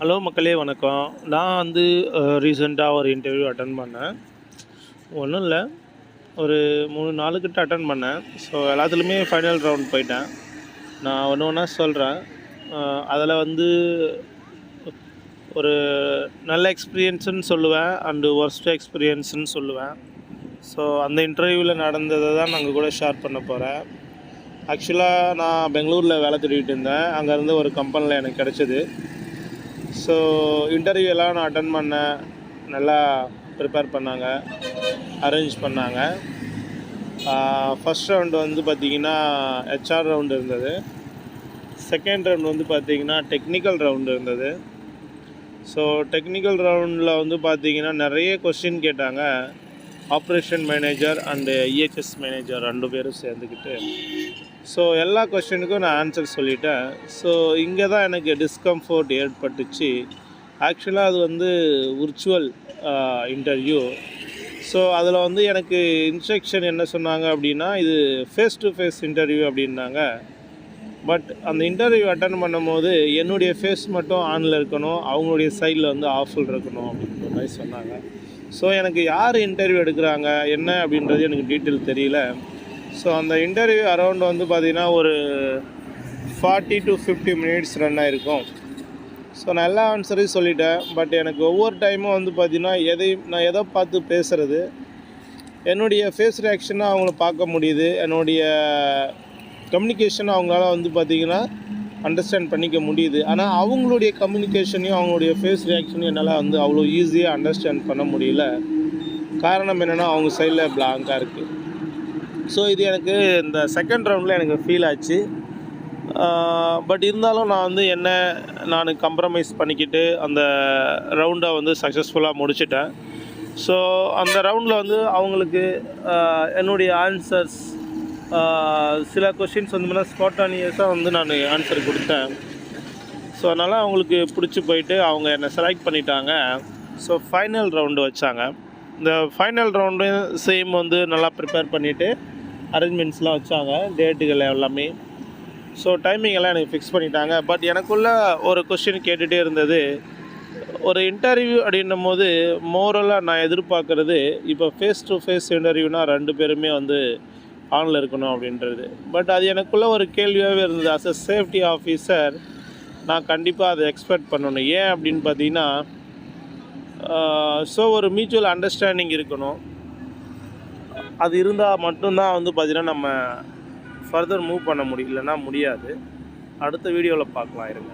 Hello மக்களே வணக்கம். நான் வந்து ரீசெண்டாக ஒரு இன்டர்வியூ அட்டெண்ட் பண்ணேன். ஒன்றும் இல்லை, ஒரு 3 நாளுக்கிட்ட அட்டெண்ட் பண்ணேன். ஸோ எல்லாத்துலேயுமே ஃபைனல் ரவுண்ட் போயிட்டேன். நான் ஒன்று ஒன்றா சொல்கிறேன். அதில் வந்து ஒரு நல்ல எக்ஸ்பீரியன்ஸுன்னு சொல்லுவேன், அண்டு ஒர்ஸ்ட் எக்ஸ்பீரியன்ஸுன்னு சொல்லுவேன். ஸோ அந்த இன்டர்வியூவில் நடந்ததை தான் நான் உங்கள் கூட ஷேர் பண்ண போகிறேன். ஆக்சுவலாக நான் பெங்களூரில் வேலை தேடிட்டு இருந்தேன். அங்கேருந்து ஒரு கம்பெனியில் எனக்கு கிடச்சிது. ஸோ இன்டர்வியூலாம் நான் அட்டன் பண்ணேன். நல்லா ப்ரிப்பேர் பண்ணாங்க, அரேஞ்ச் பண்ணாங்க. ஃபஸ்ட் ரவுண்டு வந்து பார்த்திங்கன்னா ஹெச்ஆர் ரவுண்டு இருந்தது. செகண்ட் ரவுண்டு வந்து பார்த்திங்கன்னா டெக்னிக்கல் ரவுண்டு இருந்தது. ஸோ டெக்னிக்கல் ரவுண்டில் வந்து பார்த்திங்கன்னா நிறைய கொஸ்டின் கேட்டாங்க. Operation manager and EHS manager 2 பேரும் சேர்ந்துக்கிட்டு. ஸோ எல்லா கொஸ்டினுக்கும் நான் ஆன்சர் சொல்லிட்டேன். ஸோ இங்கே தான் எனக்கு டிஸ்கம்ஃபோர்ட் ஏற்பட்டுச்சு. ஆக்சுவலாக அது வந்து விர்ச்சுவல் இன்டர்வியூ. ஸோ அதில் வந்து எனக்கு இன்ஸ்ட்ரக்ஷன் என்ன சொன்னாங்க அப்படின்னா, இது ஃபேஸ் டு ஃபேஸ் இன்டர்வியூ அப்படின்னாங்க. பட் அந்த இன்டர்வியூ அட்டன் பண்ணும்போது என்னுடைய ஃபேஸ் மட்டும் ஆனில் இருக்கணும், அவங்களுடைய சைடில் வந்து ஆஃபில் இருக்கணும் அப்படின்ற மாதிரி சொன்னாங்க. ஸோ எனக்கு யார் இன்டர்வியூ எடுக்கிறாங்க என்ன அப்படின்றது எனக்கு டீட்டெயில் தெரியல. ஸோ அந்த இன்டர்வியூ அரௌண்ட் வந்து பார்த்திங்கன்னா ஒரு 40 to 50 மினிட்ஸ் ரன் ஆகிருக்கும். ஸோ நான் எல்லா ஆன்சரையும் சொல்லிட்டேன். பட் எனக்கு ஒவ்வொரு டைமும் வந்து பார்த்திங்கன்னா நான் எதை பார்த்து பேசுகிறது, என்னுடைய ஃபேஸ் ரியாக்ஷனை அவங்கள பார்க்க முடியுது. என்னுடைய கம்யூனிகேஷன் அவங்களால வந்து பார்த்திங்கன்னா அண்டர்ஸ்டாண்ட் பண்ணிக்க முடியுது. ஆனால் அவங்களுடைய கம்யூனிகேஷனையும் அவங்களுடைய ஃபேஸ் ரியாக்ஷனையும் என்னால் வந்து அவ்வளோ ஈஸியாக அண்டர்ஸ்டாண்ட் பண்ண முடியல. காரணம் என்னென்னா அவங்க சைடில் பிளாங்காக இருக்குது. ஸோ இது எனக்கு இந்த செகண்ட் ரவுண்டில் எனக்கு ஃபீல் ஆச்சு. பட் இருந்தாலும் நான் வந்து நான் கம்ப்ரமைஸ் பண்ணிக்கிட்டு அந்த ரவுண்டை வந்து சக்ஸஸ்ஃபுல்லாக முடிச்சிட்டேன். ஸோ அந்த ரவுண்டில் வந்து அவங்களுக்கு என்னுடைய ஆன்சர்ஸ் சில கொஷின்ஸ் வந்து ஸ்பான்டேனியஸாக வந்து நான் ஆன்சர் கொடுத்தேன். ஸோ அதனால் அவங்களுக்கு பிடிச்சி போயிட்டு அவங்க என்னை செலக்ட் பண்ணிட்டாங்க. ஸோ ஃபைனல் ரவுண்டு வச்சாங்க. இந்த ஃபைனல் ரவுண்டு சேம் வந்து நல்லா ப்ரிப்பேர் பண்ணிவிட்டு அரேஞ்ச்மெண்ட்ஸ்லாம் வச்சாங்க, டேட்டுகள் எல்லாமே. ஸோ டைமிங் எல்லாம் எனக்கு ஃபிக்ஸ் பண்ணிட்டாங்க. பட் எனக்குள்ளே ஒரு கொஸ்டின் கேட்டுகிட்டே இருந்தது. ஒரு இன்டர்வியூ அப்படின்னும் போது மோரலாக நான் எதிர்பார்க்குறது, இப்போ ஃபேஸ் டு ஃபேஸ் இன்டர்வியூனால் 2 பேருமே வந்து ஆனில் இருக்கணும் அப்படின்றது. பட் அது எனக்குள்ளே ஒரு கேள்வியாகவே இருந்தது. அஸ் அ சேஃப்டி ஆஃபீஸர் நான் கண்டிப்பாக அதை எக்ஸ்பெக்ட் பண்ணணும். ஏன் அப்படின்னு பார்த்தீங்கன்னா, ஸோ ஒரு மியூச்சுவல் அண்டர்ஸ்டாண்டிங் இருக்கணும். அது இருந்தால் மட்டும்தான் வந்து பார்த்திங்கன்னா நம்ம ஃபர்தர் மூவ் பண்ண முடியும், இல்லைன்னா முடியாது. அடுத்த வீடியோவில் பார்க்கலாம், இருங்க.